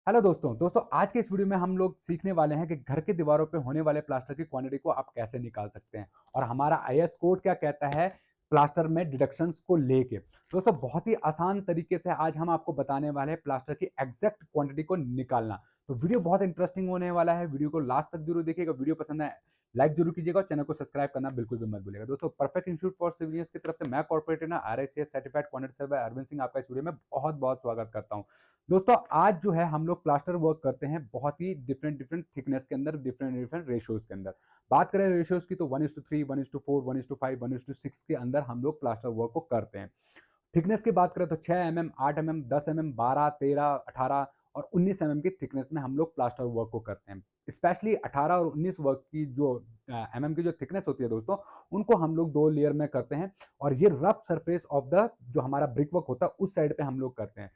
Hello दोस्तों आज के इस वीडियो में हम लोग सीखने वाले हैं कि घर की दीवारों पे होने वाले प्लास्टर की क्वांटिटी को आप कैसे निकाल सकते हैं और हमारा आईएस कोड क्या कहता है प्लास्टर में डिडक्शंस को लेके। दोस्तों बहुत ही आसान तरीके से आज हम आपको बताने वाले हैं प्लास्टर की एग्जैक्ट क्वांटिटी को निकालना। तो वीडियो बहुत इंटरेस्टिंग होने वाला है, वीडियो को लास्ट तक जरूर देखिएगा। वीडियो पसंद है लाइक जरूर कीजिएगा और चैनल को सब्सक्राइब करना बिल्कुल भी मत भूलिएगा। दोस्तों perfect institute for civil engineers की तरफ से मैं corporate trainer RICS certified quantity survey Arvind Singh आपका इस वीडियो में बहुत बहुत स्वागत करता हूं। दोस्तों आज जो है हम लोग प्लास्टर वर्क करते हैं बहुत ही डिफरेंट डिफरेंट थिकनेस के अंदर, डिफरेंट डिफरेंट रेशियोज के अंदर। बात करें रेशियोज की तो 1:3, 1:4, 1:5, 1:6 के अंदर हम लोग प्लास्टर वर्क को करते हैं। थिकनेस की बात करें तो 6 mm, 8 mm, 10 mm, 12, 13, 18 और 19 mm की थिकनेस में हम लोग प्लास्टर वर्क को करते हैं। स्पेशली 18 और 19 वर्क की जो mm की जो थिकनेस होती है दोस्तों, उनको हम लोग 2 लेयर में करते हैं। और ये रफ सरफेस ऑफ द जो हमारा ब्रिक वर्क होता है उस साइड पे हम लोग करते हैं।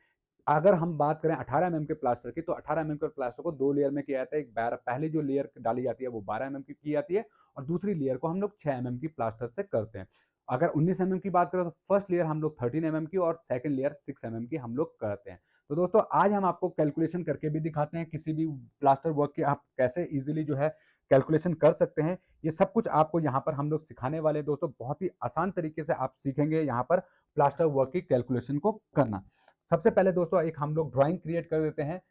अगर हम बात करें 18 mm के प्लास्टर की तो 18 mm के प्लास्टर को 2 लेयर में किया जाता है। एक पहली जो लेयर डाली जाती है वो 12 mm की जाती है और दूसरी लेयर को हम लोग 6 mm की प्लास्टर से करते हैं। अगर 19 mm की बात करें तो फर्स्ट लेयर हम लोग 13 mm की और सेकंड लेयर 6 mm की हम लोग करते हैं। तो दोस्तों आज हम आपको कैलकुलेशन करके भी दिखाते हैं किसी भी प्लास्टर वर्क की आप कैसे इजीली जो है कैलकुलेशन कर सकते हैं। ये सब कुछ आपको यहाँ पर हम लोग सिखाने वाले हैं दोस्तों। बहुत ही आसान तरीके से आप सीखेंगे यहाँ पर प्लास्टर वर्क की कैलकुलेशन को करना। सबसे पहले दोस्तों एक हम लोग ड्राइंग क्रिएट कर देते हैं।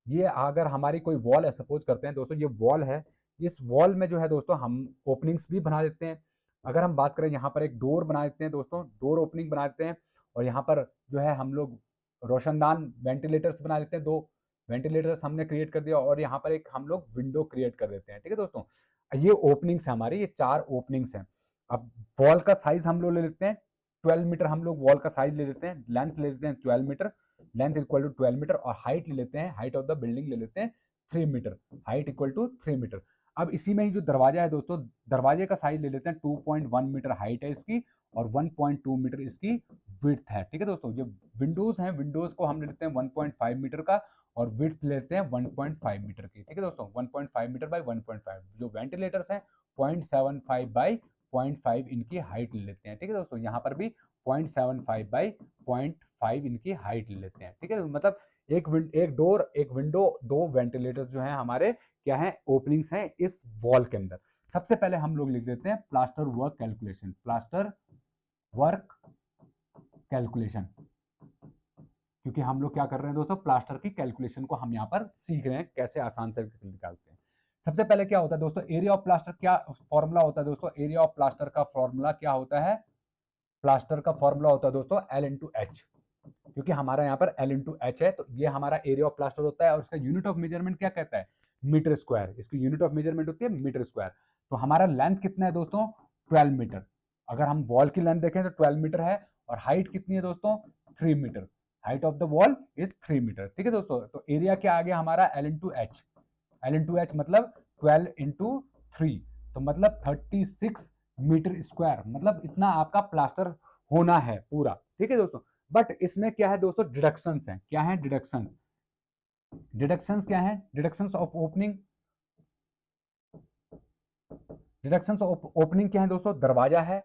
ये अगर हमारी कोई वॉल है, सपोज करते हैं दोस्तों ये वॉल है। इस वॉल में जो है दोस्तों हम ओपनिंग्स भी बना देते हैं। अगर हम बात करें यहाँ पर एक डोर बना देते हैं दोस्तों, डोर ओपनिंग बना देते हैं। और यहाँ पर जो है हम लोग रोशनदान वेंटिलेटर्स बना देते हैं। 2 वेंटिलेटर्स हमने क्रिएट कर दिया और यहाँ पर एक हम लोग विंडो क्रिएट कर देते हैं। ठीक है दोस्तों, ये ओपनिंग्स है हमारी, ये 4 ओपनिंग्स हैं। अब वॉल का साइज हम लोग ले लेते हैं 12 मीटर। हम लोग वॉल का साइज ले लेते हैं, लेंथ ले लेते हैं 12 metre, length equal to 12 metre. और हाइट ले लेते हैं, हाइट ऑफ द बिल्डिंग ले लेते हैं 3 metre, height equal to 3 metre. अब इसी में ही जो दरवाजा है दोस्तों, दरवाजे का साइज ले लेते हैं 2.1 मीटर हाइट है इसकी और 1.2 मीटर इसकी विड्थ है। ठीक है दोस्तों, जो विंडोज हैं विंडोज को हम ले लेते हैं 1.5 मीटर का और विड्थ लेते हैं 1.5 मीटर की। ठीक है दोस्तों, 1.5 मीटर बाई 1.5। जो वेंटिलेटर्स हैं 0.75 बाई 0.5 इनकी हाइट ले लेते हैं। ठीक है दोस्तों, यहाँ पर भी 0.75 बाई 0.5 इनकी हाइट ले लेते हैं। ठीक है, मतलब एक डोर, एक विंडो, 2 वेंटिलेटर्स जो है हमारे क्या है, ओपनिंग्स हैं इस वॉल के अंदर। सबसे पहले हम लोग लिख देते हैं plaster work calculation, plaster work calculation. क्योंकि हम लोग क्या कर रहे हैं दोस्तों, प्लास्टर की कैलकुलेशन को हम यहाँ पर सीख रहे हैं कैसे आसान से निकालते हैं। सबसे पहले क्या होता है दोस्तों, एरिया ऑफ प्लास्टर क्या फॉर्मूला होता है दोस्तों, एरिया ऑफ प्लास्टर का फॉर्मूला क्या होता है, प्लास्टर का फॉर्मूला होता है दोस्तों L/H। क्योंकि हमारा यहाँ पर L/H है तो ये हमारा एरिया ऑफ प्लास्टर होता है। और इसका यूनिट ऑफ मेजरमेंट क्या कहता है, मीटर स्क्वायर। इसकी यूनिट ऑफ मेजरमेंट होती है मीटर स्क्वायर। तो हमारा लेंथ कितना है दोस्तों, 12 मीटर। अगर हम वॉल की लेंथ देखें तो 12 मीटर है और हाइट कितनी है दोस्तों, 3 metre. Height of the wall is 3 metre. ठीक है दोस्तों, तो एरिया क्या आ गया हमारा L/H। L/H मतलब 12 × 3, तो मतलब 36 मीटर स्क्वायर, मतलब इतना आपका प्लास्टर होना है पूरा। ठीक है दोस्तों, बट इसमें क्या है दोस्तों, डिडक्शंस हैं। क्या है डिडक्शंस, डिडक्शंस क्या है, deductions of opening. Deductions of opening क्या है दोस्तों, दरवाजा है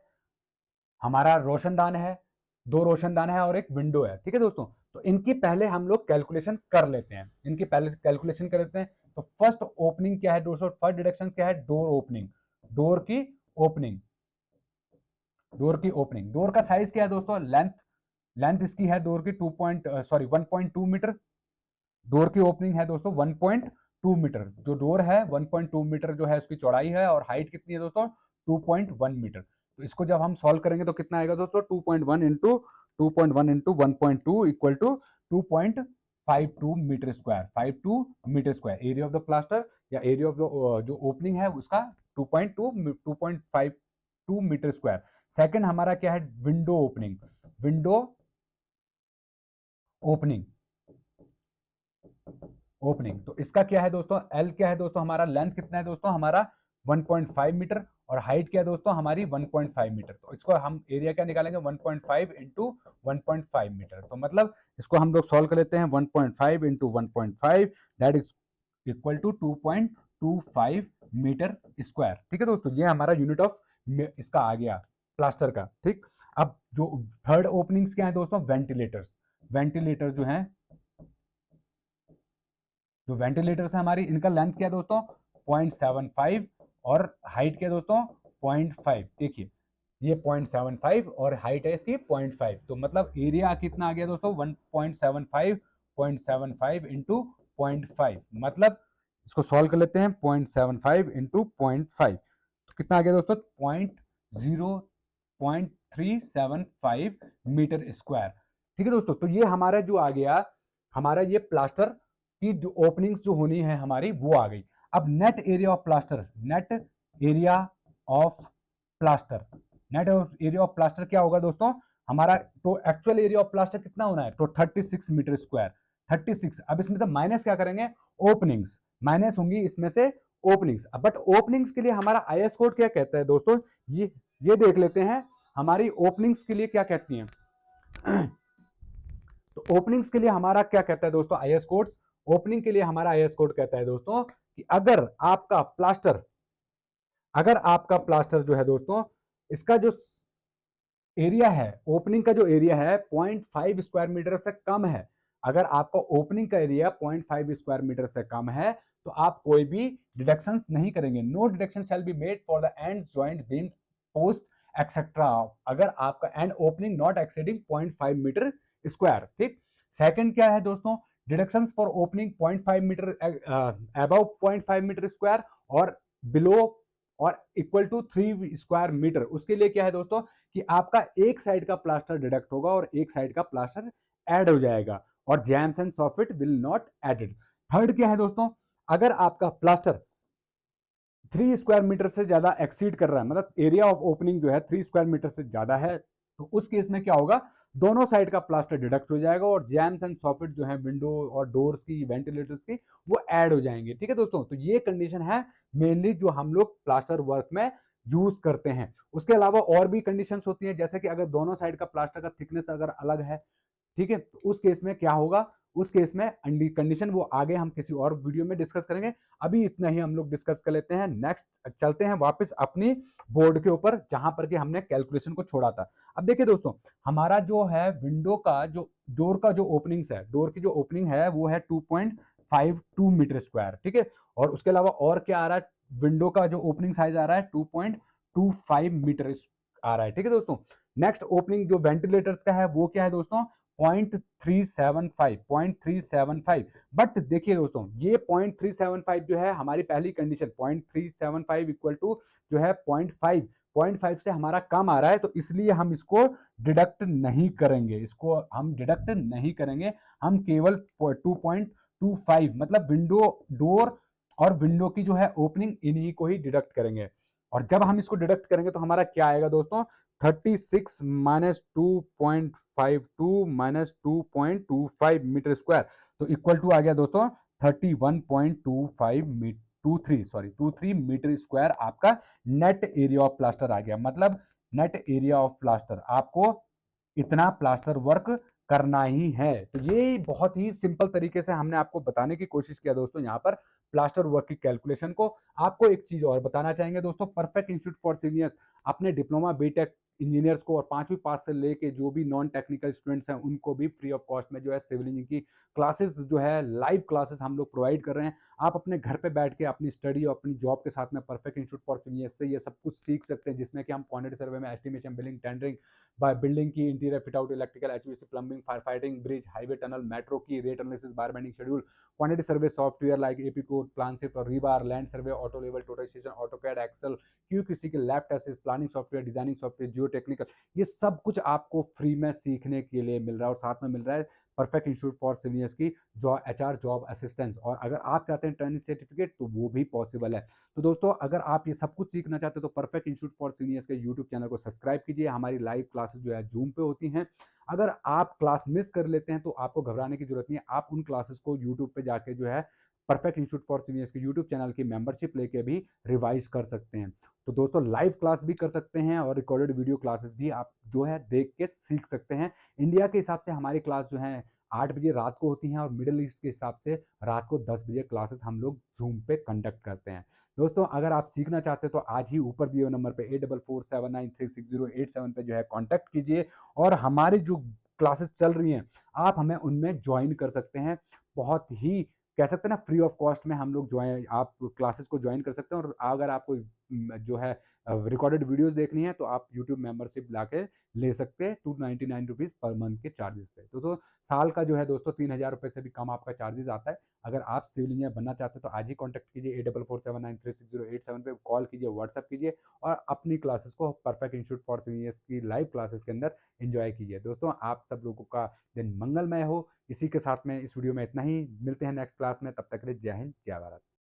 हमारा, रोशनदान है, 2 रोशनदान है और एक विंडो है। ठीक है दोस्तों, तो इनकी पहले हम लोग कैलकुलेशन कर लेते हैं, इनकी पहले कैलकुलेशन कर लेते हैं। तो फर्स्ट ओपनिंग क्या है दोस्तों, फर्स्ट डिडक्शन क्या है, डोर ओपनिंग। डोर की ओपनिंग, डोर की ओपनिंग, डोर का साइज क्या है दोस्तों, लेंथ, लेंथ इसकी है डोर की 1.2 मीटर। डोर की ओपनिंग है दोस्तों 1.2 मीटर। जो डोर है 1.2 मीटर जो है उसकी चौड़ाई है और हाइट कितनी है दोस्तों, 2.1 मीटर। तो इसको जब हम सॉल्व करेंगे तो कितना आएगा दोस्तों, 2.1 × 2.1 equal to 2.52 metre square, 52 metre square. Area of the plaster या एरिया ऑफ द जो ओपनिंग है उसका 2.52 मीटर स्क्वायर। सेकंड हमारा क्या है, window opening, window opening, opening. तो इसका क्या है दोस्तों, एल क्या है दोस्तों हमारा, लेंथ कितना है दोस्तों हमारा 1.5 मीटर और हाइट क्या है दोस्तों हमारी 1.5 मीटर। तो इसको हम एरिया क्या निकालेंगे, 1.5 इंटू 1.5 मीटर। तो मतलब इसको हम लोग सॉल्व कर लेते हैं, 1.5 into 1.5 that is equal to 2.25 metre square. ठीक है दोस्तों, ये हमारा यूनिट ऑफ इसका आ गया प्लास्टर का। ठीक, अब जो थर्ड ओपनिंग्स क्या है दोस्तों, वेंटिलेटर्स। वेंटिलेटर जो है जो वेंटिलेटर्स है हमारी, इनका लेंथ क्या है दोस्तों 0.75 और हाइट क्या है दोस्तों 0.5। देखिए ये 0.75 और हाइट है इसकी 0.5, तो मतलब एरिया कितना आ गया दोस्तों 1.75 इंटू 0.5, मतलब इसको सॉल्व कर लेते हैं 0.75 इंटू 0.5, तो कितना आ गया दोस्तों 0.375 मीटर स्क्वायर। ठीक है दोस्तों, तो ये हमारा जो आ गया, हमारा ये प्लास्टर की जो ओपनिंग्स जो होनी है हमारी वो आ गई। अब net area of plaster, net area of plaster, net area of plaster क्या होगा दोस्तों हमारा, तो एक्चुअल एरिया ऑफ प्लास्टर कितना होना है, तो 36 मीटर स्क्वायर, 36। अब इसमें से माइनस क्या करेंगे, ओपनिंग्स माइनस होंगी इसमें से ओपनिंग्स। बट ओपनिंग्स के लिए हमारा आईएस कोड क्या कहता है दोस्तों, ये देख लेते हैं हमारी ओपनिंग्स के लिए क्या कहती हैं। तो ओपनिंग्स के लिए हमारा क्या कहता है दोस्तों आईएस कोड्स, ओपनिंग के लिए हमारा आईएस कोड कहता है दोस्तों कि अगर आपका प्लास्टर जो है दोस्तों, इसका जो एरिया है, ओपनिंग का जो एरिया है 0.5 स्क्वायर मीटर से कम है, अगर आपका ओपनिंग का एरिया 0.5 स्क्वायर मीटर से कम है, तो आप कोई भी डिडक्शंस नहीं करेंगे। No deduction shall be made for the end joint beam post etcetera, अगर आपका end opening not exceeding 0.5 metre square. ठीक, सेकंड क्या है दोस्तों, deductions for opening 0.5 metre above 0.5 metre square और बिलो और इक्वल टू 3 स्क्वायर मीटर, उसके लिए क्या है दोस्तों कि आपका एक साइड का प्लास्टर डिडक्ट होगा और एक साइड का प्लास्टर ऐड हो जाएगा, और jambs and soffit will not added. Third क्या है दोस्तों, अगर आपका प्लास्टर 3 स्क्वायर मीटर से ज्यादा एक्सीड कर रहा है, मतलब एरिया ऑफ ओपनिंग जो है 3 स्क्वायर मीटर से ज्यादा है, तो उस केस में क्या होगा, दोनों साइड का प्लास्टर डिडक्ट हो जाएगा और जैम्स एंड सॉफिट जो है विंडो और डोर्स की, वेंटिलेटर्स की, वो ऐड हो जाएंगे। ठीक है दोस्तों, तो ये कंडीशन है मेनली जो हम लोग प्लास्टर वर्क में यूज करते हैं। उसके अलावा और भी कंडीशंस होती हैं, जैसे कि अगर दोनों साइड का प्लास्टर का थिकनेस अगर अलग है, ठीक है, तो उस केस में क्या होगा, उस केस में कंडीशन वो आगे हम किसी और वीडियो में डिस्कस करेंगे। अभी इतना ही हम लोग डिस्कस कर लेते हैं। नेक्स्ट चलते हैं वापस अपनी बोर्ड के ऊपर जहां पर कि हमने कैलकुलेशन को छोड़ा था। अब देखिए दोस्तों, हमारा जो है विंडो का जो डोर का जो ओपनिंग्स है, डोर की जो ओपनिंग है वो है 2.52 मीटर स्क्वायर। ठीक है, और उसके अलावा और क्या आ रहा है, विंडो का जो ओपनिंग साइज आ रहा है 2.25 मीटर आ रहा है। ठीक है दोस्तों, नेक्स्ट ओपनिंग जो वेंटिलेटर्स का है वो क्या है दोस्तों 0.375। बट देखिए दोस्तों, ये 0.375 जो है हमारी पहली कंडीशन, 0.375 इक्वल टू जो है 0.5 से हमारा कम आ रहा है, तो इसलिए हम इसको डिडक्ट नहीं करेंगे, इसको हम डिडक्ट नहीं करेंगे, हम केवल 2.25 मतलब विंडो डोर और विंडो की जो है ओपनिंग, इन्हीं को ही डिडक्ट करेंगे। और जब हम इसको डिडक्ट करेंगे तो हमारा क्या आएगा दोस्तों, 36 माइनस 2.52 माइनस 2.25 मीटर स्क्वायर, तो इक्वल टू आ गया दोस्तों 23 मीटर स्क्वायर आपका नेट एरिया ऑफ प्लास्टर आ गया। मतलब नेट एरिया ऑफ प्लास्टर आपको इतना प्लास्टर वर्क करना ही है। तो ये बहुत ही सिंपल तरीके से हमने आपको बताने की कोशिश किया दोस्तों यहाँ पर प्लास्टर वर्क की कैलकुलेशन को। आपको एक चीज और बताना चाहेंगे दोस्तों, परफेक्ट इंस्टीट्यूट फॉर सीनियर्स अपने डिप्लोमा बीटेक इंजीनियर्स को और 5वीं पास से लेके जो भी नॉन टेक्निकल स्टूडेंट्स हैं उनको भी फ्री ऑफ कॉस्ट में जो है सिविल इंजीनियरिंग की क्लासेस जो है लाइव क्लासेस हम लोग प्रोवाइड कर रहे हैं। आप अपने घर पे बैठ के अपनी स्टडी और अपनी जॉब के साथ में परफेक्ट इंस्टीट्यूट फॉर सीनियर्स से ये सब कुछ सीख सकते हैं, जिसमें कि हम क्वांटिटी सर्वे में एस्टिमेशन, बिलिंग, टेंडरिंग, बिल्डिंग की interior fit out, electrical, HVAC, plumbing, fire fighting, bridge, highway, tunnel, metro की rate analysis, bar bending schedule, quantity survey software like AP code, PlanSwift और rebar, land survey, auto level, total station, AutoCAD, Excel, क्यू किसी के lab test, planning software, designing software, geotechnical, ये सब कुछ आपको free में सीखने के लिए मिल रहा है। और साथ में मिल रहा है परफेक्ट इंस्टीट्यूट फॉर सीनियर्स की जॉब, एचआर जॉब असिस्टेंस, और अगर आप चाहते हैं ट्रेनिंग सर्टिफिकेट तो वो भी पॉसिबल है। तो दोस्तों, अगर आप ये सब कुछ सीखना चाहते हो तो परफेक्ट इंस्टीट्यूट फॉर सीनियर्स के यूट्यूब चैनल को सब्सक्राइब कीजिए। हमारी लाइव क्लासेस जो है जूम पे होती हैं। अगर आप क्लास मिस कर लेते हैं तो आपको घबराने की जरूरत नहीं है, आप उन क्लासेस को यूट्यूब पे जाके जो है परफेक्ट इंस्टीट्यूट फॉर सीनियर्स के यूट्यूब चैनल की मेंबरशिप लेके भी रिवाइज कर सकते हैं। तो दोस्तों, लाइव क्लास भी कर सकते हैं और रिकॉर्डेड वीडियो क्लासेस भी आप जो है देख के सीख सकते हैं। इंडिया के हिसाब से हमारी क्लास जो है 8 बजे रात को होती हैं और मिडिल ईस्ट के हिसाब से रात को 10 बजे क्लासेस हम लोग जूम पे कंडक्ट करते हैं। दोस्तों, अगर आप सीखना चाहते हैं तो आज ही ऊपर दिए हुए नंबर पे 8447936087 पे जो है कांटेक्ट कीजिए और हमारी जो क्लासेस चल रही हैं आप हमें उनमें ज्वाइन कर सकते हैं। बहुत ही कह सकते हैं ना फ्री ऑफ कॉस्ट में हम लोग आप क्लासेस को ज्वाइन कर सकते हैं और अगर आपको जो है रिकॉर्डेड वीडियोस देखनी है तो आप यूट्यूब मेंबरशिप लाके ले सकते हैं 299 रुपीज़ पर मंथ के चार्जेस पे। तो साल का जो है दोस्तों 3000 रुपये से भी कम आपका चार्जेस आता है। अगर आप सिविल इंजीनियर बनना चाहते हैं तो आज ही कॉन्टैक्ट कीजिए 8447936087 पे कॉल कीजिए, व्हाट्सएप कीजिए और अपनी क्लासेस को परफेक्ट इंस्टीट्यूट फॉर सीनियर्स की लाइव क्लासेस के अंदर एंजॉय कीजिए। दोस्तों आप सब लोगों का दिन मंगलमय हो। इसी के साथ में इस वीडियो में इतना ही। मिलते हैं नेक्स्ट क्लास में, तब तक के लिए जय हिंद, जय भारत।